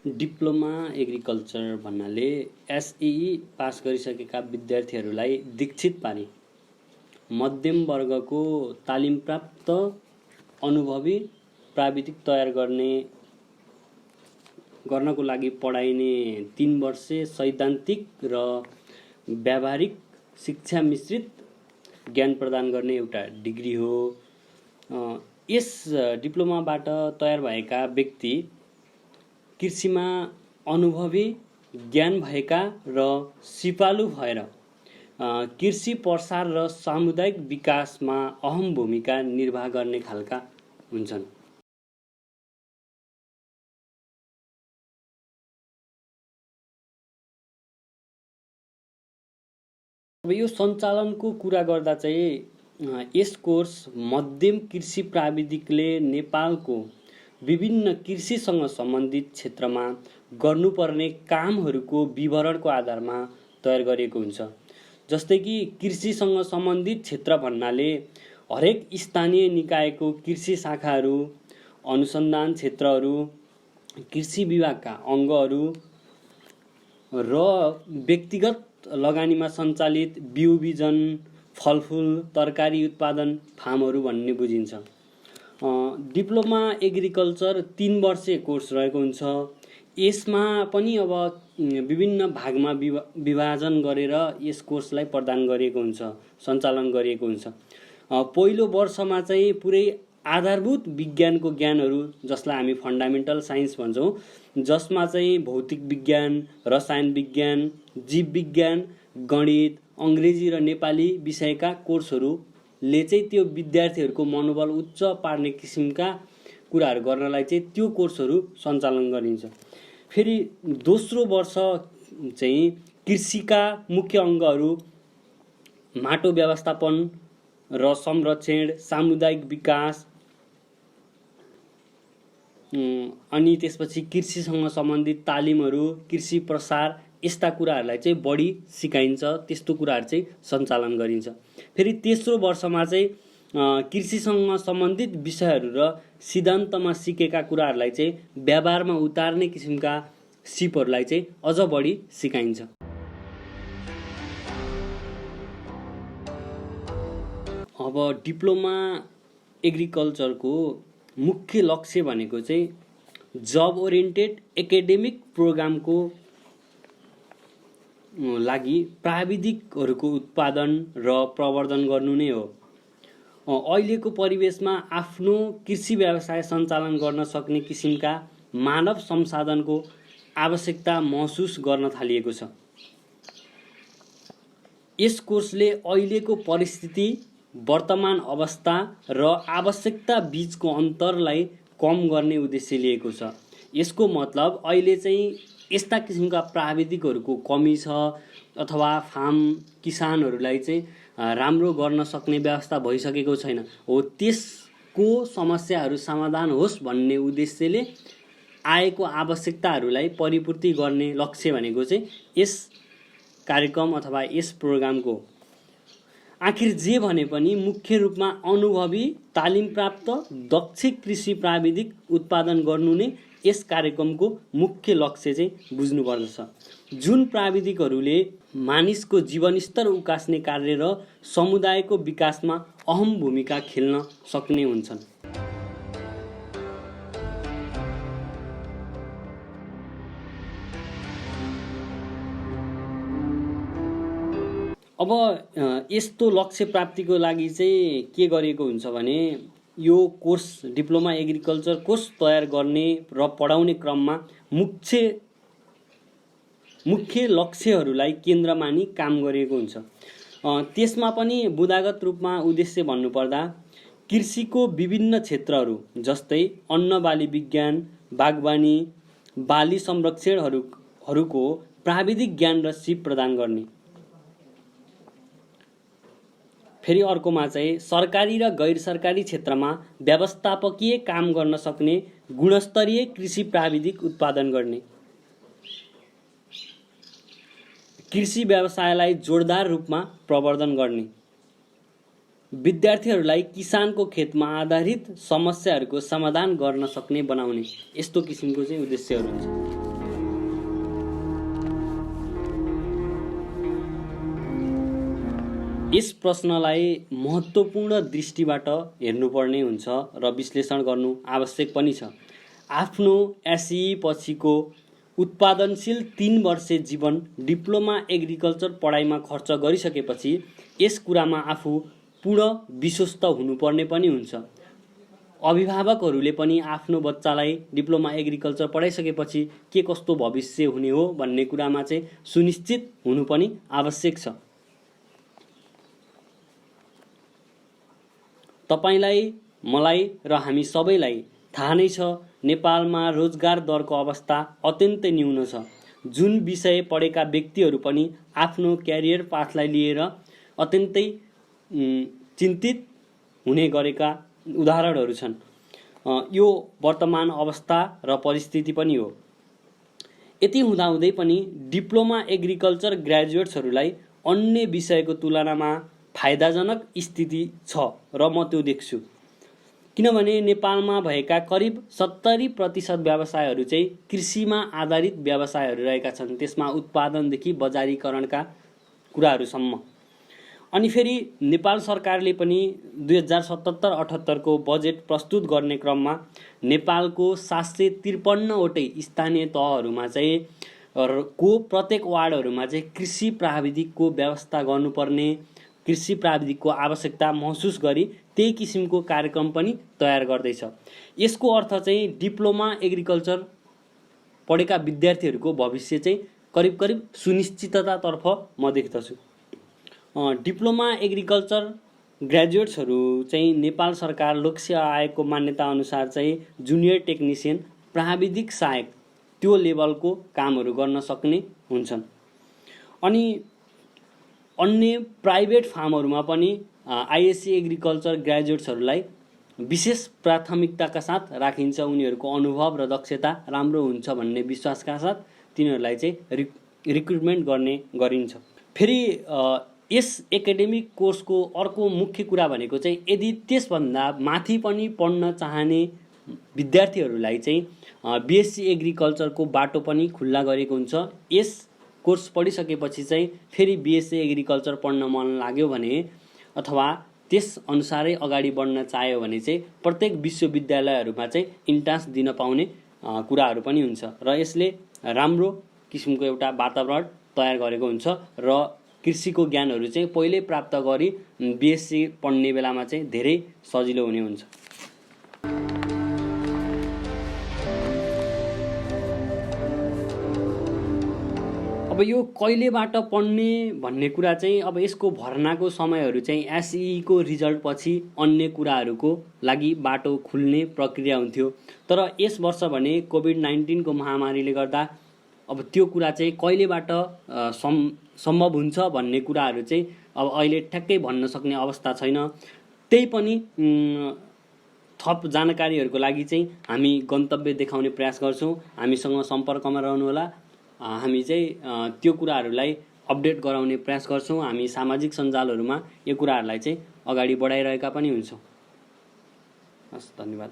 Diploma agriculture भन्नाले एसई pass गरिसकेका विद्यार्थीहरूलाई दीक्षित पारी मध्यम वर्गको तालिम प्राप्त अनुभवी प्राविधिक तयार गर्नको लागि पढाइने 3 वर्षे सैद्धान्तिक र व्यावहारिक शिक्षा मिश्रित ज्ञान प्रदान गर्ने एउटा डिग्री हो। यस डिप्लोमाबाट तयार भएका व्यक्ति कृषिमा अनुभवी ज्ञान भएका र सिपालु भएर कृषि प्रसार र सामुदायिक विकासमा अहम भूमिका निर्वाह गर्ने खालका हुन्छन्। अब यो सञ्चालनको कुरा गर्दा चाहिँ यस कोर्स मध्यम कृषि प्राविधिकले नेपालको विभिन्न कृषिसँग सम्बन्धित क्षेत्रमा गर्नुपर्ने कामहरूको विवरणको आधारमा तयार गरिएको हुन्छ। जस्तै कि कृषिसँग सम्बन्धित क्षेत्र भन्नाले हरेक स्थानीय निकायको कृषि शाखाहरू, अनुसन्धान क्षेत्रहरू, कृषि विभागका अङ्गहरू र व्यक्तिगत लगानीमा सञ्चालित बिउ बिजन, फलफुल, तरकारी उत्पादन फार्महरू भन्ने बुझिन्छ। डिप्लोमा एग्रिकल्चर 3 वर्षे कोर्स रहेको हुन्छ। यसमा पनि अब विभिन्न भागमा विभाजन गरेर यस कोर्सलाई प्रदान गरिएको हुन्छ, सञ्चालन गरिएको हुन्छ। पहिलो वर्षमा चाहिँ पुरै आधारभूत विज्ञानको ज्ञानहरू जसलाई हामी फन्डामेन्टल साइन्स भन्छौँ, जसमा चाहिँ भौतिक विज्ञान, रसायन विज्ञान, जीव विज्ञान, गणित, अङ्ग्रेजी र नेपाली विषयका कोर्सहरूले चाहिँ त्यो विद्यार्थीहरूको मनोबल उच्च पार्ने किसिमका कुराहरू गर्नलाई चाहिँ त्यो कोर्सहरू सञ्चालन गरिन्छ। फेरि दोस्रो वर्ष चाहिँ कृषिका मुख्य अङ्गहरू माटो व्यवस्थापन र संरक्षण, सामुदायिक विकास, अनि त्यसपछि कृषिसँग सम्बन्धित तालिमहरू, कृषि प्रसार, यस्ता कुराहरूलाई चाहिँ बढी सिकाइन्छ। त्यस्तो कुराहरू चाहिँ सञ्चालन गरिन्छ। फेरि तेस्रो वर्षमा चाहिँ कृषिसँग सम्बन्धित विषयहरू र सिद्धान्तमा सिकेका कुराहरूलाई चाहिँ व्यवहारमा उतार्ने किसिमका सिपहरूलाई चाहिँ अझ बढी सिकाइन्छ। अब डिप्लोमा एग्रिकल्चरको मुख्य लक्ष्य भनेको चाहिँ जब ओरिएन्टेड एकाडेमिक प्रोग्रामको लागि प्राविधिकहरूको उत्पादन र प्रवर्धन गर्नु नै हो। अहिलेको परिवेशमा आफ्नो कृषि व्यवसाय सञ्चालन गर्न सक्ने किसिमका मानव संसाधनको आवश्यकता महसुस गर्न थालिएको छ। यस कोर्सले अहिलेको परिस्थिति, वर्तमान अवस्था र आवश्यकता बीचको अन्तरलाई कम गर्ने उद्देश्य लिएको छ। यसको मतलब अहिले चाहिँ यस्ता किसिमका प्राविधिकहरूको कमी छ अथवा फार्म किसानहरूलाई चाहिँ राम्रो गर्न सक्ने व्यवस्था भइसकेको छैन हो। त्यसको समस्याहरू समाधान होस् भन्ने उद्देश्यले आएको आवश्यकताहरूलाई परिपूर्ति गर्ने लक्ष्य भनेको चाहिँ यस कार्यक्रम अथवा यस प्रोग्रामको। आखिर जे भने पनि मुख्य रूपमा अनुभवी, तालिम प्राप्त, दक्ष कृषि प्राविधिक उत्पादन गर्नु नै यस कार्यक्रमको मुख्य लक्ष्य चाहिँ बुझ्नुपर्दछ। जुन प्राविधिकहरूले मानिसको जीवनस्तर उकास्ने कार्य र समुदायको विकासमा अहम भूमिका खेल्न सक्ने हुन्छन्। अब यस्तो लक्ष्य प्राप्तिको लागि चाहिँ के गरिएको हुन्छ भने यो कोर्स डिप्लोमा एग्रिकल्चर कोर्स तयार गर्ने र पढाउने क्रममा मुख्य लक्ष्यहरूलाई केन्द्रमा मानि काम गरिएको हुन्छ। त्यसमा पनि बुँदागत रूपमा उद्देश्य भन्नुपर्दा कृषिको विभिन्न क्षेत्रहरू जस्तै अन्न बाली विज्ञान, बागवानी, बाली संरक्षणहरूको प्राविधिक ज्ञान र सिप प्रदान गर्ने। फेरि अर्कोमा चाहिँ सरकारी र गैर सरकारी क्षेत्रमा व्यवस्थापकीय काम गर्न सक्ने गुणस्तरीय कृषि प्राविधिक उत्पादन गर्ने। कृषि व्यवसायलाई जोरदार रूपमा प्रवर्धन गर्ने। विद्यार्थीहरूलाई किसानको खेतमा आधारित समस्याहरूको समाधान गर्न सक्ने बनाउने। यस्तो किसिमको चाहिँ उद्देश्यहरू हुन्छ। यस प्रश्नलाई महत्त्वपूर्ण दृष्टिबाट हेर्नुपर्ने हुन्छ र विश्लेषण गर्नु आवश्यक पनि छ। आफ्नो एसई पछिको उत्पादनशील 3 वर्षे जीवन डिप्लोमा एग्रिकल्चर पढाइमा खर्च गरिसकेपछि यस कुरामा आफू पूर्ण विश्वस्त हुनुपर्ने पनि हुन्छ। अभिभावकहरूले पनि आफ्नो बच्चालाई डिप्लोमा एग्रिकल्चर पढाइसकेपछि के कस्तो भविष्य हुने हो भन्ने कुरामा चाहिँ सुनिश्चित हुनु पनि आवश्यक छ। तपाईलाई, मलाई र हामी सबैलाई थाहा नै छ, नेपालमा रोजगार दरको अवस्था अत्यन्तै न्यून छ। जुन विषय पढेका व्यक्तिहरू पनि आफ्नो क्यारियर पाथलाई लिएर अत्यन्तै चिन्तित हुने गरेका उदाहरणहरू छन्। यो वर्तमान अवस्था र परिस्थिति पनि हो। यति हुँदाहुँदै पनि डिप्लोमा एग्रिकल्चर ग्रेजुएट्सहरूलाई अन्य विषयको तुलनामा फाइदाजनक स्थिति छ र म त्यो देख्छु। किनभने नेपालमा भएका करिब 70% व्यवसायहरू चाहिँ कृषिमा आधारित व्यवसायहरू रहेका छन्। त्यसमा उत्पादनदेखि बजारीकरणका कुराहरूसम्म। अनि फेरि नेपाल सरकारले पनि 2077-78 को बजेट प्रस्तुत गर्ने क्रममा नेपालको 753 वटै स्थानीय तहहरूमा चाहिँ प्रत्येक वार्डहरूमा चाहिँ कृषि प्राविधिकको व्यवस्था गर्नुपर्ने, कृषि प्राविधिकको आवश्यकता महसुस गरी त्यही किसिमको कार्यक्रम पनि तयार गर्दैछ। यसको अर्थ चाहिँ डिप्लोमा एग्रिकल्चर पढेका विद्यार्थीहरूको भविष्य चाहिँ करिब सुनिश्चिततातर्फ म देख्दछु। डिप्लोमा एग्रिकल्चर ग्रेजुएट्सहरू चाहिँ नेपाल सरकार लोकसेवा आयोगको मान्यता अनुसार चाहिँ जुनियर टेक्निसियन, प्राविधिक सहायक त्यो लेभलको कामहरू गर्न सक्ने हुन्छन्। अनि अन्य प्राइभेट फार्महरूमा पनि आइएससी एग्रिकल्चर ग्रेजुएट्सहरूलाई विशेष प्राथमिकताका साथ राखिन्छ। उनीहरूको अनुभव र दक्षता राम्रो हुन्छ भन्ने विश्वासका साथ तिनीहरूलाई चाहिँ रिक्रुटमेन्ट गर्ने गरिन्छ। फेरि यस एकाडेमिक कोर्सको अर्को मुख्य कुरा भनेको चाहिँ यदि त्यसभन्दा माथि पनि पढ्न चाहने विद्यार्थीहरूलाई चाहिँ बिएससी एग्रिकल्चरको बाटो पनि खुल्ला गरेको हुन्छ। यस कोर्स पढिसकेपछि चाहिँ फेरि बिएससी एग्रिकल्चर पढ्न मन लाग्यो भने अथवा त्यस अनुसारै अगाडि बढ्न चाह्यो भने चाहिँ प्रत्येक विश्वविद्यालयहरूमा चाहिँ इन्ट्रान्स दिन पाउने कुराहरू पनि हुन्छ र यसले राम्रो किसिमको एउटा वातावरण तयार गरेको हुन्छ र कृषिको ज्ञानहरू चाहिँ पहिल्यै प्राप्त गरी बिएससी पढ्ने बेलामा चाहिँ धेरै सजिलो हुने हुन्छ। अब यो कहिलेबाट पढ्ने भन्ने कुरा चाहिँ अब यसको भर्नाको समयहरू चाहिँ एसईको रिजल्ट पछि अन्य कुराहरूको लागि बाटो खुल्ने प्रक्रिया हुन्थ्यो। तर यस वर्ष भने कोभिड-19 को महामारीले गर्दा अब त्यो कुरा चाहिँ कहिलेबाट सम्भव हुन्छ भन्ने कुराहरू चाहिँ अब अहिले ठ्याक्कै भन्न सक्ने अवस्था छैन। त्यही पनि थप जानकारीहरूको लागि चाहिँ हामी गन्तव्य देखाउने प्रयास गर्छौँ। हामीसँग सम्पर्कमा रहनुहोला। हामी चाहिँ त्यो कुराहरूलाई अपडेट गराउने प्रयास गर्छौँ। हामी सामाजिक सञ्जालहरूमा यो कुराहरूलाई चाहिँ अगाडि बढाइरहेका पनि हुन्छौँ। हस्, धन्यवाद।